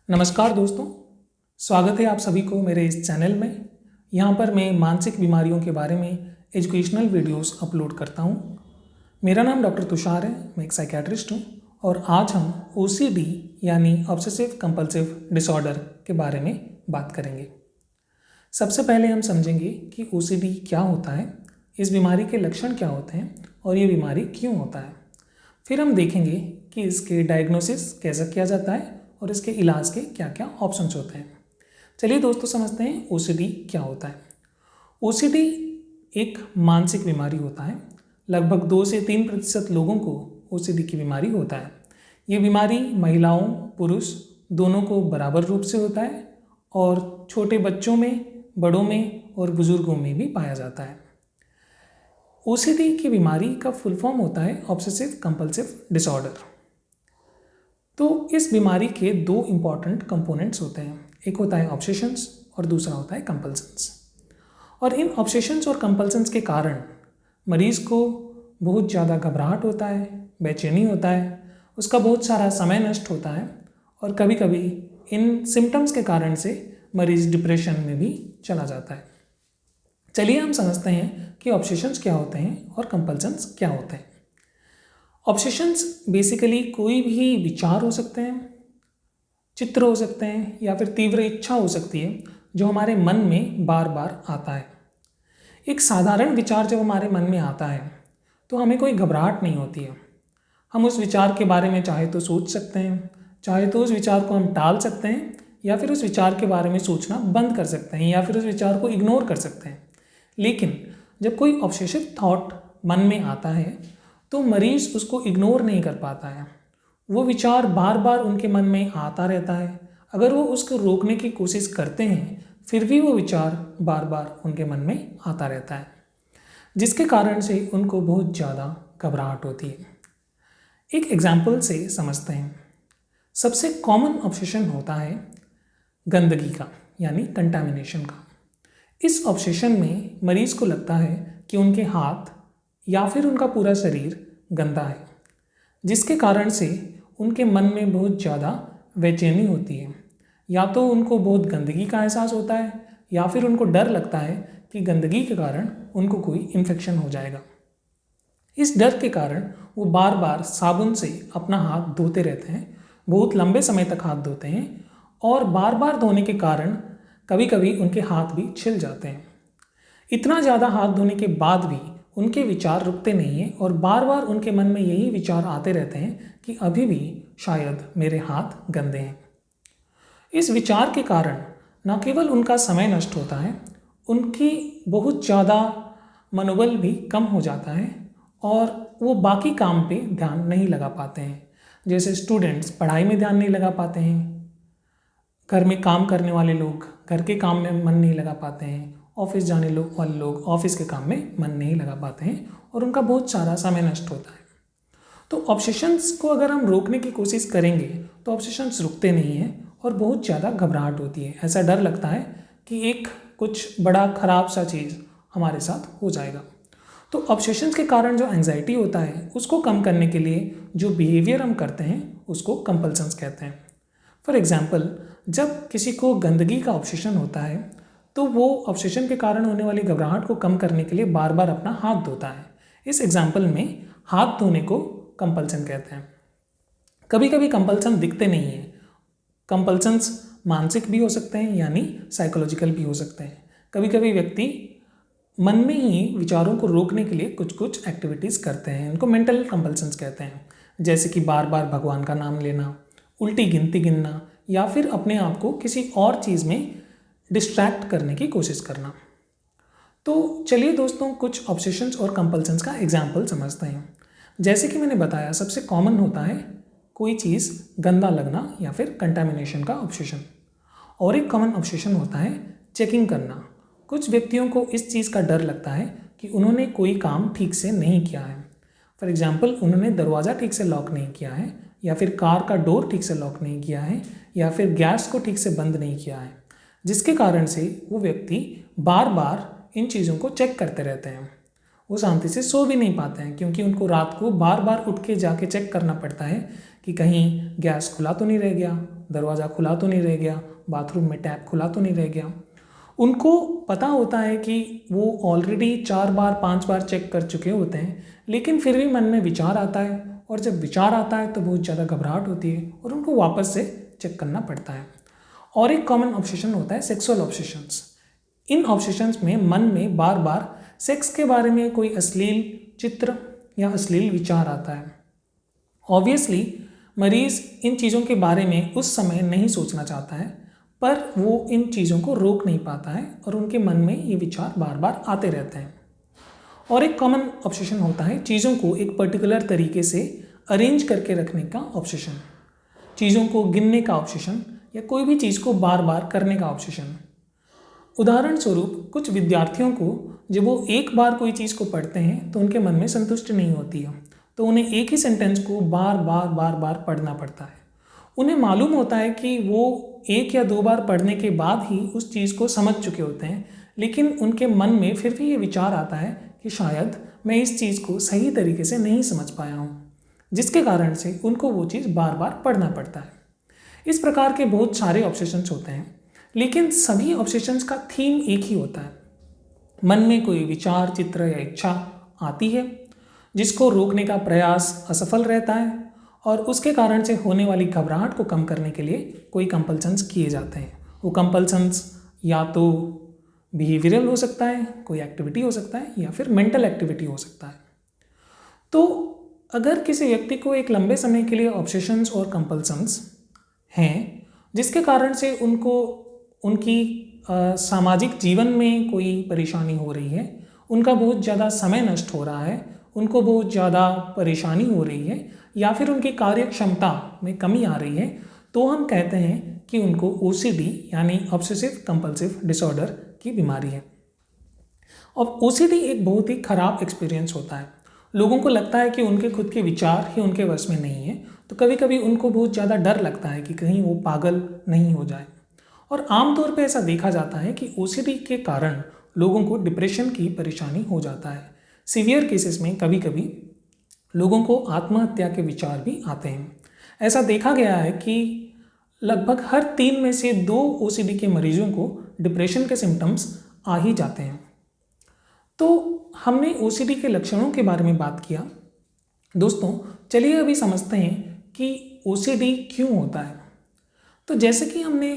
नमस्कार दोस्तों, स्वागत है आप सभी को मेरे इस चैनल में। यहाँ पर मैं मानसिक बीमारियों के बारे में एजुकेशनल वीडियोस अपलोड करता हूँ। मेरा नाम डॉक्टर तुषार है, मैं एक साइकियाट्रिस्ट हूँ और आज हम OCD यानी ऑब्सेसिव कंपल्सिव डिसऑर्डर के बारे में बात करेंगे। सबसे पहले हम समझेंगे कि OCD क्या होता है, इस बीमारी के लक्षण क्या होते हैं और ये बीमारी क्यों होता है। फिर हम देखेंगे कि इसके डायग्नोसिस कैसे किया जाता है और इसके इलाज के क्या क्या ऑप्शंस होते हैं। चलिए दोस्तों समझते हैं OCD क्या होता है। OCD एक मानसिक बीमारी होता है। लगभग 2 से 3% लोगों को OCD की बीमारी होता है। ये बीमारी महिलाओं पुरुष दोनों को बराबर रूप से होता है और छोटे बच्चों में, बड़ों में और बुजुर्गों में भी पाया जाता है। OCD की बीमारी का फुल फॉर्म होता है ऑब्सेसिव कंपल्सिव डिसऑर्डर। तो इस बीमारी के 2 इम्पॉर्टेंट कंपोनेंट्स होते हैं, एक होता है ऑब्सेशंस और दूसरा होता है कंपल्सन्स। और इन ऑब्सेशंस और कंपल्सन्स के कारण मरीज़ को बहुत ज़्यादा घबराहट होता है, बेचैनी होता है, उसका बहुत सारा समय नष्ट होता है और कभी कभी इन सिम्टम्स के कारण से मरीज़ डिप्रेशन में भी चला जाता है। चलिए हम समझते हैं कि ऑब्सेशंस क्या होते हैं और कंपल्सन्स क्या होते हैं। ऑब्सेशंस बेसिकली कोई भी विचार हो सकते हैं, चित्र हो सकते हैं या फिर तीव्र इच्छा हो सकती है जो हमारे मन में बार बार आता है। एक साधारण विचार जब हमारे मन में आता है तो हमें कोई घबराहट नहीं होती है। हम उस विचार के बारे में चाहे तो सोच सकते हैं, चाहे तो उस विचार को हम टाल सकते हैं या फिर उस विचार के बारे में सोचना बंद कर सकते हैं या फिर उस विचार को इग्नोर कर सकते हैं। लेकिन जब कोई ऑब्सेसिव थॉट मन में आता है तो मरीज़ उसको इग्नोर नहीं कर पाता है। वो विचार बार बार उनके मन में आता रहता है। अगर वो उसको रोकने की कोशिश करते हैं फिर भी वो विचार बार बार उनके मन में आता रहता है, जिसके कारण से उनको बहुत ज़्यादा घबराहट होती है। एक एग्जाम्पल से समझते हैं। सबसे कॉमन ऑब्सेशन होता है गंदगी का यानी कंटामिनेशन का। इस ऑब्सेशन में मरीज़ को लगता है कि उनके हाथ या फिर उनका पूरा शरीर गंदा है, जिसके कारण से उनके मन में बहुत ज़्यादा बेचैनी होती है। या तो उनको बहुत गंदगी का एहसास होता है या फिर उनको डर लगता है कि गंदगी के कारण उनको कोई इन्फेक्शन हो जाएगा। इस डर के कारण वो बार बार साबुन से अपना हाथ धोते रहते हैं, बहुत लंबे समय तक हाथ धोते हैं और बार बार धोने के कारण कभी कभी उनके हाथ भी छिल जाते हैं। इतना ज़्यादा हाथ धोने के बाद भी उनके विचार रुकते नहीं हैं और बार बार उनके मन में यही विचार आते रहते हैं कि अभी भी शायद मेरे हाथ गंदे हैं। इस विचार के कारण न केवल उनका समय नष्ट होता है, उनकी बहुत ज़्यादा मनोबल भी कम हो जाता है और वो बाकी काम पे ध्यान नहीं लगा पाते हैं। जैसे स्टूडेंट्स पढ़ाई में ध्यान नहीं लगा पाते हैं, घर में काम करने वाले लोग घर के काम में मन नहीं लगा पाते हैं, ऑफिस जाने वाले लोग ऑफिस के काम में मन नहीं लगा पाते हैं और उनका बहुत सारा समय नष्ट होता है। तो ऑब्सेशंस को अगर हम रोकने की कोशिश करेंगे तो ऑब्सेशंस रुकते नहीं हैं और बहुत ज़्यादा घबराहट होती है। ऐसा डर लगता है कि एक कुछ बड़ा ख़राब सा चीज़ हमारे साथ हो जाएगा। तो ऑब्सेशंस के कारण जो एंजाइटी होता है उसको कम करने के लिए जो बिहेवियर हम करते हैं उसको कंपल्सन्स कहते हैं। फॉर एग्जाम्पल, जब किसी को गंदगी का ऑब्सेशन होता है तो वो ऑब्सेशन के कारण होने वाली घबराहट को कम करने के लिए बार बार अपना हाथ धोता है। इस एग्जाम्पल में हाथ धोने को कंपल्सन कहते हैं। कभी कभी कंपल्सन दिखते नहीं हैं। कंपल्सन्स मानसिक भी हो सकते हैं यानी साइकोलॉजिकल भी हो सकते हैं। कभी कभी व्यक्ति मन में ही विचारों को रोकने के लिए कुछ कुछ एक्टिविटीज़ करते हैं, उनको मेंटल कंपल्सन्स कहते हैं। जैसे कि बार बार भगवान का नाम लेना, उल्टी गिनती गिनना या फिर अपने आप को किसी और चीज़ में डिस्ट्रैक्ट करने की कोशिश करना। तो चलिए दोस्तों कुछ ऑब्सेशंस और कंपल्सन्स का एग्जाम्पल समझते हैं। जैसे कि मैंने बताया सबसे कॉमन होता है कोई चीज़ गंदा लगना या फिर कंटामिनेशन का ऑब्सेशन। और एक कॉमन ऑब्सेशन होता है चेकिंग करना। कुछ व्यक्तियों को इस चीज़ का डर लगता है कि उन्होंने कोई काम ठीक से नहीं किया है। फॉर एग्जाम्पल, उन्होंने दरवाज़ा ठीक से लॉक नहीं किया है या फिर कार का डोर ठीक से लॉक नहीं किया है या फिर गैस को ठीक से बंद नहीं किया है, जिसके कारण से वो व्यक्ति बार बार इन चीज़ों को चेक करते रहते हैं। वो शांति से सो भी नहीं पाते हैं क्योंकि उनको रात को बार बार उठ के जाके चेक करना पड़ता है कि कहीं गैस खुला तो नहीं रह गया, दरवाज़ा खुला तो नहीं रह गया, बाथरूम में टैप खुला तो नहीं रह गया। उनको पता होता है कि वो ऑलरेडी 4 बार 5 बार चेक कर चुके होते हैं, लेकिन फिर भी मन में विचार आता है, और जब विचार आता है तो बहुत ज़्यादा घबराहट होती है और उनको वापस से चेक करना पड़ता है। और एक कॉमन ऑब्सेशन होता है सेक्सुअल ऑब्सेशंस। इन ऑब्सेशंस में मन में बार बार सेक्स के बारे में कोई अश्लील चित्र या अश्लील विचार आता है। ऑब्वियसली मरीज़ इन चीज़ों के बारे में उस समय नहीं सोचना चाहता है, पर वो इन चीज़ों को रोक नहीं पाता है और उनके मन में ये विचार बार बार आते रहते हैं। और एक कॉमन ऑब्सेशन होता है चीज़ों को एक पर्टिकुलर तरीके से अरेंज करके रखने का ऑब्सेशन, चीज़ों को गिनने का ऑब्सेशन, या कोई भी चीज़ को बार बार करने का ऑब्सेशन। उदाहरण स्वरूप कुछ विद्यार्थियों को जब वो एक बार कोई चीज़ को पढ़ते हैं तो उनके मन में संतुष्टि नहीं होती है, तो उन्हें एक ही सेंटेंस को बार बार पढ़ना पड़ता है। उन्हें मालूम होता है कि वो 1 या 2 बार पढ़ने के बाद ही उस चीज़ को समझ चुके होते हैं, लेकिन उनके मन में फिर भी ये विचार आता है कि शायद मैं इस चीज़ को सही तरीके से नहीं समझ पाया हूँ, जिसके कारण से उनको वो चीज़ बार बार पढ़ना पड़ता है। इस प्रकार के बहुत सारे ऑब्सेशंस होते हैं, लेकिन सभी ऑब्सेशंस का थीम एक ही होता है। मन में कोई विचार, चित्र या इच्छा आती है जिसको रोकने का प्रयास असफल रहता है, और उसके कारण से होने वाली घबराहट को कम करने के लिए कोई कंपल्सन्स किए जाते हैं। वो कंपल्सन्स या तो बिहेवियरल हो सकता है, कोई एक्टिविटी हो सकता है, या फिर मेंटल एक्टिविटी हो सकता है। तो अगर किसी व्यक्ति को एक लंबे समय के लिए ऑब्सेशंस और कंपल्सन्स हैं जिसके कारण से उनको उनकी सामाजिक जीवन में कोई परेशानी हो रही है, उनका बहुत ज़्यादा समय नष्ट हो रहा है, उनको बहुत ज़्यादा परेशानी हो रही है, या फिर उनकी कार्य क्षमता में कमी आ रही है, तो हम कहते हैं कि उनको OCD यानी ऑब्सेसिव कंपल्सिव डिसऑर्डर की बीमारी है। अब OCD एक बहुत ही ख़राब एक्सपीरियंस होता है। लोगों को लगता है कि उनके खुद के विचार ही उनके वश में नहीं है, तो कभी कभी उनको बहुत ज़्यादा डर लगता है कि कहीं वो पागल नहीं हो जाए। और आमतौर पे ऐसा देखा जाता है कि OCD के कारण लोगों को डिप्रेशन की परेशानी हो जाता है। सीवियर केसेस में कभी कभी लोगों को आत्महत्या के विचार भी आते हैं। ऐसा देखा गया है कि लगभग हर 3 में से 2 OCD के मरीजों को डिप्रेशन के सिम्टम्स आ ही जाते हैं। तो हमने OCD के लक्षणों के बारे में बात किया। दोस्तों चलिए अभी समझते हैं कि OCD क्यों होता है। तो जैसे कि हमने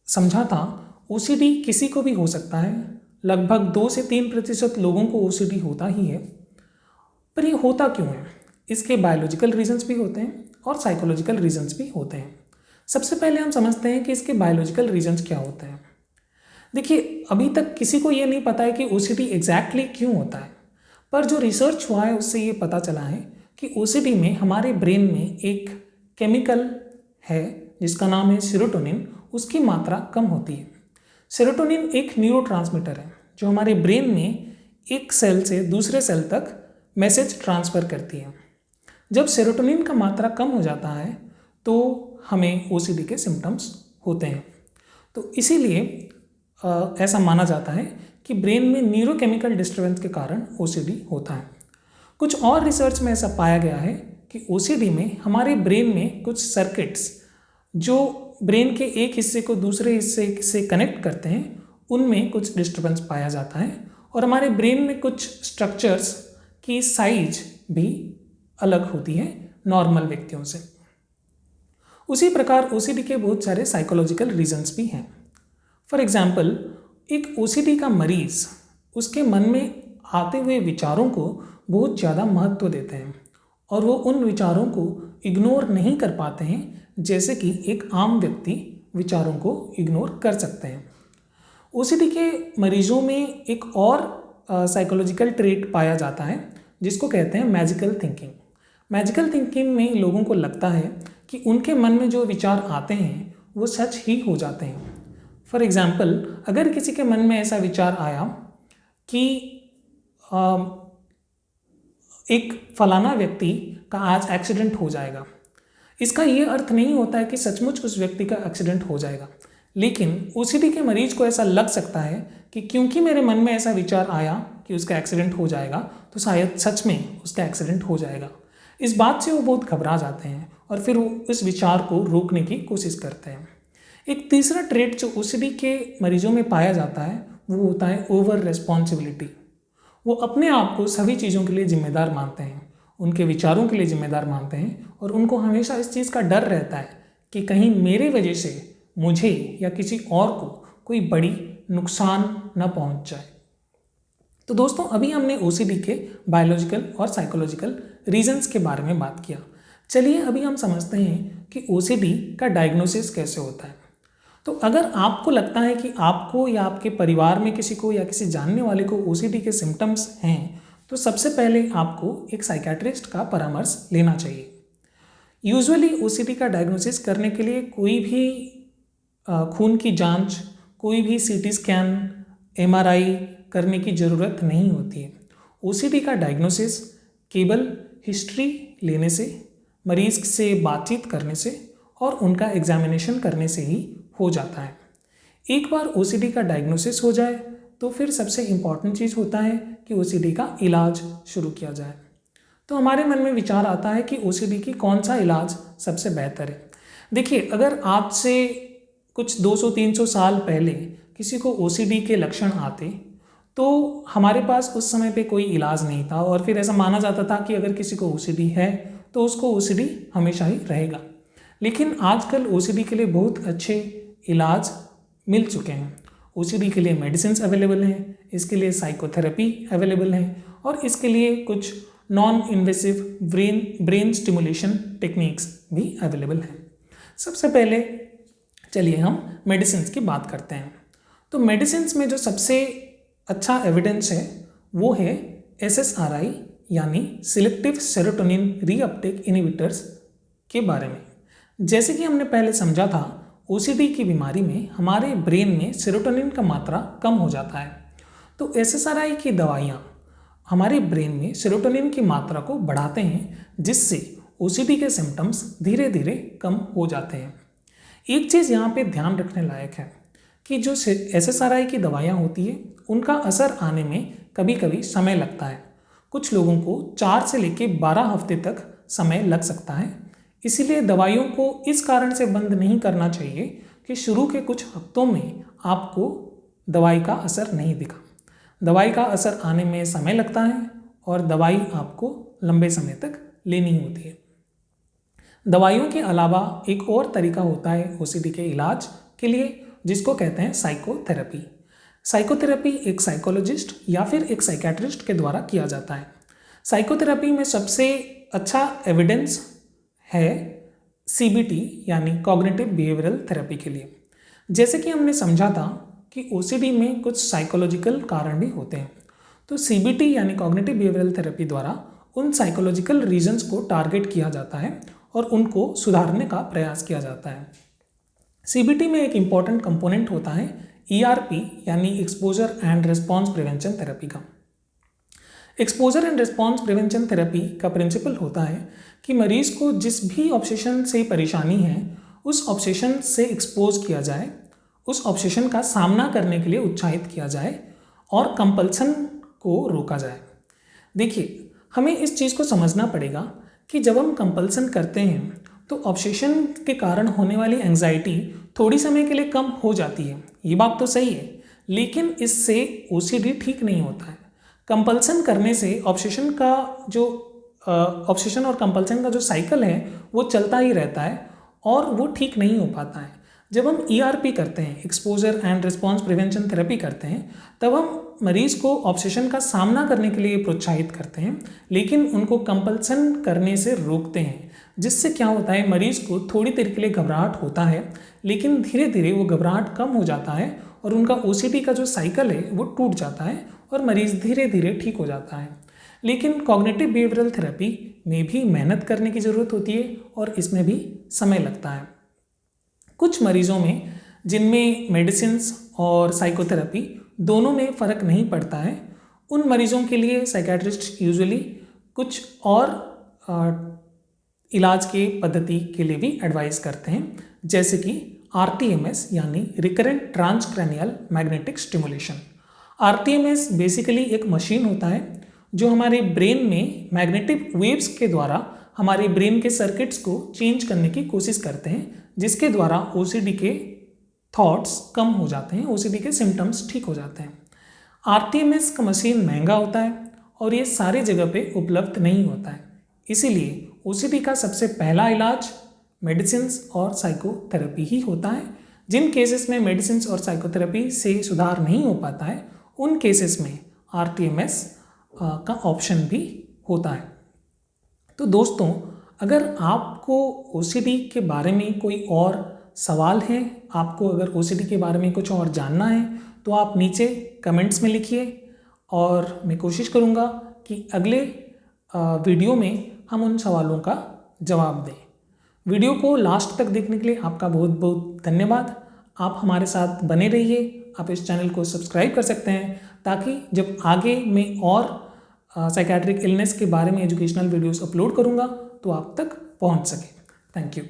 समझा था, OCD किसी को भी हो सकता है। लगभग 2 से 3% लोगों को OCD होता ही है। पर ये होता क्यों है? इसके बायोलॉजिकल रीजंस भी होते हैं और साइकोलॉजिकल रीजंस भी होते हैं। सबसे पहले हम समझते हैं कि इसके बायोलॉजिकल रीजंस क्या होते हैं। देखिए, अभी तक किसी को ये नहीं पता है कि OCD एग्जैक्टली क्यों होता है, पर जो रिसर्च हुआ है उससे ये पता चला है कि OCD में हमारे ब्रेन में एक केमिकल है जिसका नाम है सेरोटोनिन, उसकी मात्रा कम होती है। सेरोटोनिन एक न्यूरोट्रांसमीटर है जो हमारे ब्रेन में एक सेल से दूसरे सेल तक मैसेज ट्रांसफ़र करती है। जब सेरोटोनिन का मात्रा कम हो जाता है तो हमें OCD के सिम्टम्स होते हैं। तो इसीलिए ऐसा माना जाता है कि ब्रेन में न्यूरोकेमिकल डिस्टर्बेंस के कारण OCD होता है। कुछ और रिसर्च में ऐसा पाया गया है कि OCD में हमारे ब्रेन में कुछ सर्किट्स जो ब्रेन के एक हिस्से को दूसरे हिस्से से कनेक्ट करते हैं, उनमें कुछ डिस्टर्बेंस पाया जाता है, और हमारे ब्रेन में कुछ स्ट्रक्चर्स की साइज भी अलग होती है नॉर्मल व्यक्तियों से। उसी प्रकार OCD के बहुत सारे साइकोलॉजिकल रीजंस भी हैं। फॉर एग्जाम्पल, एक OCD का मरीज़ उसके मन में आते हुए विचारों को बहुत ज़्यादा महत्व देते हैं और वो उन विचारों को इग्नोर नहीं कर पाते हैं जैसे कि एक आम व्यक्ति विचारों को इग्नोर कर सकते हैं। OCD के मरीजों में एक और साइकोलॉजिकल ट्रेट पाया जाता है जिसको कहते हैं मैजिकल थिंकिंग। मैजिकल थिंकिंग में लोगों को लगता है कि उनके मन में जो विचार आते हैं वो सच ही हो जाते हैं। फॉर एग्ज़ाम्पल, अगर किसी के मन में ऐसा विचार आया कि एक फलाना व्यक्ति का आज एक्सीडेंट हो जाएगा, इसका ये अर्थ नहीं होता है कि सचमुच उस व्यक्ति का एक्सीडेंट हो जाएगा, लेकिन OCD के मरीज को ऐसा लग सकता है कि क्योंकि मेरे मन में ऐसा विचार आया कि उसका एक्सीडेंट हो जाएगा तो शायद सच में उसका एक्सीडेंट हो जाएगा। इस बात से वो बहुत घबरा जाते हैं और फिर वो इस विचार को रोकने की कोशिश करते हैं। एक तीसरा ट्रेट जो ओसीडी के मरीजों में पाया जाता है वो होता है ओवर रिस्पॉन्सिबिलिटी। वो अपने आप को सभी चीज़ों के लिए जिम्मेदार मानते हैं, उनके विचारों के लिए जिम्मेदार मानते हैं और उनको हमेशा इस चीज़ का डर रहता है कि कहीं मेरे वजह से मुझे या किसी और को कोई बड़ी नुकसान न पहुंच जाए। तो दोस्तों अभी हमने ओसीडी के बायोलॉजिकल और साइकोलॉजिकल रीजंस के बारे में बात किया। चलिए अभी हम समझते हैं कि ओसीडी का डायग्नोसिस कैसे होता है। तो अगर आपको लगता है कि आपको या आपके परिवार में किसी को या किसी जानने वाले को ओसीडी के सिम्टम्स हैं तो सबसे पहले आपको एक साइकियाट्रिस्ट का परामर्श लेना चाहिए। यूजुअली ओसीडी का डायग्नोसिस करने के लिए कोई भी खून की जांच, कोई भी सीटी स्कैन, एमआरआई करने की ज़रूरत नहीं होती है। ओसीडी का डायग्नोसिस केवल हिस्ट्री लेने से, मरीज़ से बातचीत करने से और उनका एग्जामिनेशन करने से ही हो जाता है। एक बार ओसीडी का डायग्नोसिस हो जाए तो फिर सबसे इम्पॉर्टेंट चीज़ होता है कि ओसीडी का इलाज शुरू किया जाए। तो हमारे मन में विचार आता है कि ओसीडी की कौन सा इलाज सबसे बेहतर है। देखिए, अगर आज से कुछ 200-300 साल पहले किसी को ओसीडी के लक्षण आते तो हमारे पास उस समय पे कोई इलाज नहीं था और फिर ऐसा माना जाता था कि अगर किसी को ओसीडी है तो उसको ओसीडी हमेशा ही रहेगा। लेकिन आजकल ओसीडी के लिए बहुत अच्छे इलाज मिल चुके हैं। ओसीडी के लिए मेडिसिन अवेलेबल हैं, इसके लिए साइकोथेरेपी अवेलेबल है और इसके लिए कुछ non invasive brain stimulation techniques भी अवेलेबल हैं। सबसे पहले चलिए हम मेडिसिन की बात करते हैं। तो मेडिसिन में जो सबसे अच्छा एविडेंस है वो है SSRI यानी सिलेक्टिव सेरोटोनिन रीअपटेक इनहिबिटर्स के बारे में। जैसे कि हमने पहले समझा था, ओसीडी की बीमारी में हमारे ब्रेन में सेरोटोनिन का मात्रा कम हो जाता है। तो SSRI की दवाइयाँ हमारे ब्रेन में सेरोटोनिन की मात्रा को बढ़ाते हैं जिससे ओसीडी के सिम्टम्स धीरे धीरे कम हो जाते हैं। एक चीज़ यहाँ पे ध्यान रखने लायक है कि जो SSRI की दवाइयाँ होती है उनका असर आने में कभी कभी समय लगता है। कुछ लोगों को 4 से लेकर 12 हफ्ते तक समय लग सकता है। इसीलिए दवाइयों को इस कारण से बंद नहीं करना चाहिए कि शुरू के कुछ हफ्तों में आपको दवाई का असर नहीं दिखा। दवाई का असर आने में समय लगता है और दवाई आपको लंबे समय तक लेनी होती है। दवाइयों के अलावा एक और तरीका होता है ओसीडी के इलाज के लिए जिसको कहते हैं साइकोथेरेपी। साइकोथेरेपी एक साइकोलॉजिस्ट या फिर एक साइकियाट्रिस्ट के द्वारा किया जाता है। साइकोथेरेपी में सबसे अच्छा एविडेंस है CBT यानी कॉग्निटिव बिहेवियरल थेरेपी के लिए। जैसे कि हमने समझा था कि ओसीडी में कुछ साइकोलॉजिकल कारण भी होते हैं, तो CBT यानी कॉग्निटिव बिहेवियरल थेरेपी द्वारा उन साइकोलॉजिकल रीजंस को टारगेट किया जाता है और उनको सुधारने का प्रयास किया जाता है। CBT में एक इम्पॉर्टेंट कंपोनेंट होता है ERP यानी exposure and response prevention therapy का। Exposure and response prevention therapy का प्रिंसिपल होता है कि मरीज को जिस भी ऑब्सेशन से परेशानी है उस ऑब्सेशन से एक्सपोज किया जाए, उस ऑब्सेशन का सामना करने के लिए उत्साहित किया जाए और कंपल्सन को रोका जाए। देखिए, हमें इस चीज़ को समझना पड़ेगा कि जब हम कंपल्सन करते हैं तो ऑब्सेशन के कारण होने वाली एंजाइटी थोड़ी समय के लिए कम हो जाती है, ये बात तो सही है, लेकिन इससे ओसीडी ठीक नहीं होता है। कंपल्सन करने से ऑब्सेशन का जो ऑब्सेशन और कंपल्सन का जो साइकिल है वो चलता ही रहता है और वो ठीक नहीं हो पाता है। जब हम ERP करते हैं, exposure and response prevention therapy करते हैं, तब हम मरीज को ऑब्सेशन का सामना करने के लिए प्रोत्साहित करते हैं, लेकिन उनको कंपल्सन करने से रोकते हैं, जिससे क्या होता है मरीज को थोड़ी देर के लिए घबराहट होता है, लेकिन धीरे धीरे वो घबराहट कम हो जाता है और उनका OCD का जो साइकिल है वो टूट जाता है और मरीज धीरे धीरे ठीक हो जाता है। लेकिन कॉग्निटिव बिहेवियरल थेरेपी में भी मेहनत करने की ज़रूरत होती है और इसमें भी समय लगता है। कुछ मरीजों में जिनमें मेडिसिन्स और साइकोथेरेपी दोनों में फ़र्क नहीं पड़ता है, उन मरीजों के लिए साइकियाट्रिस्ट यूजुअली कुछ और इलाज के पद्धति के लिए भी एडवाइस करते हैं, जैसे कि RTMS यानी recurrent transcranial magnetic stimulation. RTMS basically एक मशीन होता है जो हमारे ब्रेन में मैग्नेटिक वेव्स के द्वारा हमारे ब्रेन के सर्किट्स को चेंज करने की कोशिश करते हैं, जिसके द्वारा ओसीडी के थॉट्स कम हो जाते हैं, ओसीडी के सिम्टम्स ठीक हो जाते हैं। आरटीएमएस का मशीन महंगा होता है और ये सारी जगह पे उपलब्ध नहीं होता है, इसीलिए ओसीडी का सबसे पहला इलाज मेडिसिन और साइकोथेरेपी ही होता है। जिन केसेस में मेडिसिन और साइकोथेरेपी से सुधार नहीं हो पाता है, उन केसेस में आरटीएमएस का ऑप्शन भी होता है। तो दोस्तों, अगर आपको ओसीडी के बारे में कोई और सवाल है, आपको अगर ओसीडी के बारे में कुछ और जानना है, तो आप नीचे कमेंट्स में लिखिए और मैं कोशिश करूँगा कि अगले वीडियो में हम उन सवालों का जवाब दें। वीडियो को लास्ट तक देखने के लिए आपका बहुत बहुत धन्यवाद। आप हमारे साथ बने रहिए। आप इस चैनल को सब्सक्राइब कर सकते हैं ताकि जब आगे मैं और साइकेट्रिक इलनेस के बारे में एजुकेशनल वीडियोस अपलोड करूँगा तो आप तक पहुँच सके। Thank you.